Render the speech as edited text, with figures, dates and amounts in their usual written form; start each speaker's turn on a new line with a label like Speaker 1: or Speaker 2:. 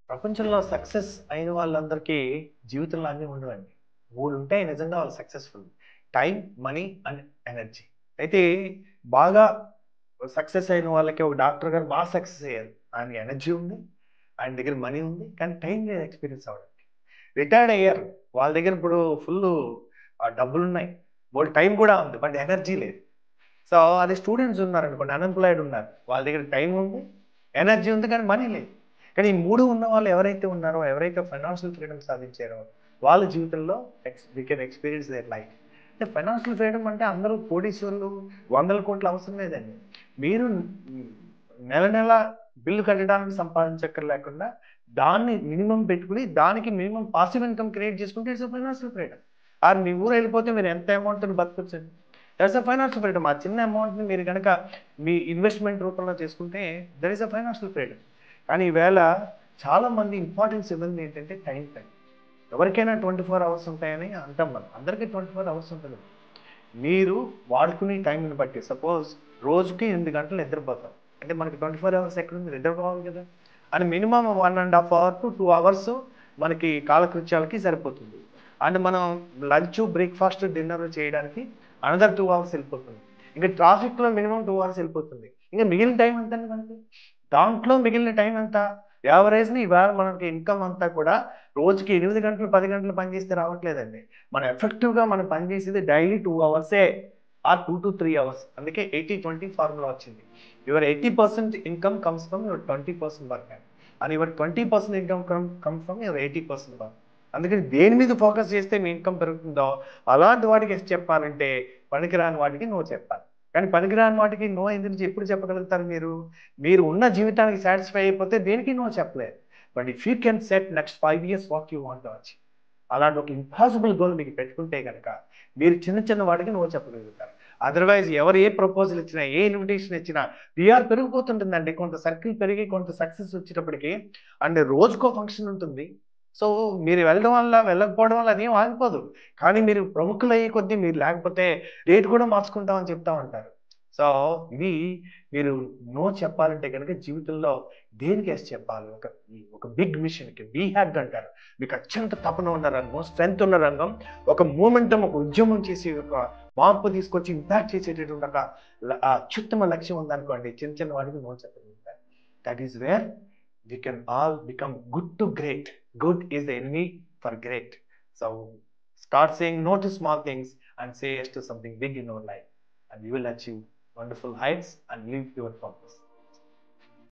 Speaker 1: ప్రపంచంలో సక్సెస్ అయిన వాళ్ళందరికీ జీవితంలో అన్నీ ఉండవండి. 3 ఉంటాయి నిజంగా వాళ్ళు successful. Time, money and energy. అయితే బాగా సక్సెస్ అయిన వాళ్ళకి ఒక డాక్టర్ గారు బాగా సక్సెస్ అయ్యారు. ఆయనకి ఎనర్జీ ఉంది. ఆయన దగ్గర మనీ ఉంది. కానీ టైం లేదు ఎక్స్‌పీరియన్స్ అవ్వడానికి. రిటైర్డ్ అయ్యారు. వాళ్ళ దగ్గర ఇప్పుడు ఫుల్లు డబ్బులున్నాయి. బోలెడు టైం కూడా ఉంది. బట్ ఎనర్జీ లేదు. సో, అదే స్టూడెంట్స్ ఉన్నారనుకోండి, అన్‌ఎంప్లాయిడ్ ఉన్నారు. వాళ్ళ దగ్గర టైం ఉంది, ఎనర్జీ ఉంది కానీ మనీ లేదు. కానీ ఈ 3 ఉన్న వాళ్ళు ఎవరైతే ఉన్నారో, ఎవరైతే ఫైనాన్షియల్ ఫ్రీడమ్ సాధించారో, వాళ్ళ జీవితంలో we can experience their life. అంటే ఫైనాన్షియల్ ఫ్రీడమ్ అంటే అందరూ కోటీశ్వరులు, వందల కోట్లు అవసరం లేదండి. మీరు నెల నెల బిల్లు కట్టడానికి సంపాదించక్కర్లేకుండా, దాన్ని మినిమమ్ పెట్టుకొని, దానికి మినిమమ్ పాసివ్ ఇన్‌కమ్ క్రియేట్ చేసుకుంటే ఇట్స్ ఎ ఫైనాన్షియల్ ఫ్రీడమ్. మీ ఊరెళ్ళిపోతే మీరు ఎంత అమౌంట్‌ని బతకొచ్చండి. That's a financial freedom. ఆ చిన్న అమౌంట్‌ని మీరు గనక మీ ఇన్వెస్ట్‌మెంట్ రూపంలో చేసుకుంటే that is a financial freedom. కానీ ఈవేళ చాలామంది ఇంపార్టెన్స్ ఇవ్వనిది ఏంటంటే టైం. ఎవరికైనా 24 అవర్స్ ఉంటాయని అంటాం మనం. అందరికీ 24 అవర్స్ ఉండదు. మీరు వాడుకునే టైంని బట్టి సపోజ్ రోజుకి 8 గంటలు నిద్రపోతాం. అంటే మనకి 24 అవర్స్ ఎక్కడుంది? నిద్రపోవాలి కదా! అని మినిమమ్ 1 ½ అవర్ టు 2 అవర్స్ మనకి కాలకృత్యాలకి సరిపోతుంది. అండ్ మనం లంచ్, బ్రేక్‌ఫాస్ట్, డిన్నర్ చేయడానికి అనదర్ 2 అవర్స్ వెళ్ళిపోతుంది. ఇంక ట్రాఫిక్‌లో మినిమమ్ 2 అవర్స్ వెళ్ళిపోతుంది. ఇంక మిగిలిన టైం ఎంతండి మనకి? దాంట్లో మిగిలిన టైం ఎంత? యావరేజ్‌ని ఇవాళ మనకి ఇన్‌కమ్ అంతా కూడా రోజుకి 8 గంటలు, 10 గంటలు పని చేస్తే రావట్లేదండి. మనం ఎఫెక్టివ్‌గా మనం పని చేసేది డైలీ 2 అవర్సే ఆర్ 2-3 అవర్స్. అందుకే 80-20 ఫార్ములా వచ్చింది. Your 80% income comes from your 20% work and your 20% income comes from your 80% work. అందుకని దేని మీద ఫోకస్ చేస్తే మీ ఇన్‌కమ్ పెరుగుతుందో అలాంటి వాటికి యెస్ చెప్పాలంటే పనికిరాని వాటికి నో చెప్పాలి. కానీ పనికిరాని వాటికి నో ఎందుకు ఎప్పుడు చెప్పగలుగుతారు మీరు? మీరు ఉన్న జీవితానికి సాటిస్ఫై అయిపోతే దేనికి నో చెప్పలేరు. But if you can set next 5 years what you want to achieve. అలాంటి ఒక ఇంపాసిబుల్ గోల్ మీకు పెట్టుకుంటే గనక మీరు చిన్న చిన్న వాటికి నో చెప్పగలుగుతారు. అదర్‌వైజ్ ఎవరు ఏ ప్రపోజల్ ఇచ్చినా, ఏ ఇన్విటేషన్ ఇచ్చినా వీఆర్ పెరిగిపోతుంటుందండి. కొంత సర్కిల్ పెరిగి కొంత సక్సెస్ వచ్చేటప్పటికి అండ్ రోజుకో ఫంక్షన్ ఉంటుంది. సో, మీరు వెళ్ళడం వల్ల, వెళ్ళకపోవడం వల్ల అదేం ఆగిపోదు. కానీ మీరు ప్రముఖులయ్యే కొద్దీ మీరు లేకపోతే డేట్ కూడా మార్చుకుంటాం అని చెప్తా ఉంటారు. సో, ఇది మీరు నో చెప్పాలంటే గనక జీవితంలో దేనికి యెస్ చెప్పాలి? ఒక బిగ్ మిషన్‌కి వీహాక్ అంటారు. మీకు అత్యంత తపన ఉన్న రంగం, స్ట్రెంత్ ఉన్న రంగం, ఒక మూమెంటం, ఒక ఉద్యమం చేసి ఒక మార్పు తీసుకొచ్చి ఇంపాక్ట్ చేసేటటువంటి ఒక అత్యుత్తమ లక్ష్యం ఉందనుకోండి. చిన్న చిన్న వాటికి నో చెప్పగలుగుతారు. That is where we can all become good to great. Good is the enemy for great. So start saying no to small things and say yes to something big in your life, and you will achieve wonderful heights and live your purpose.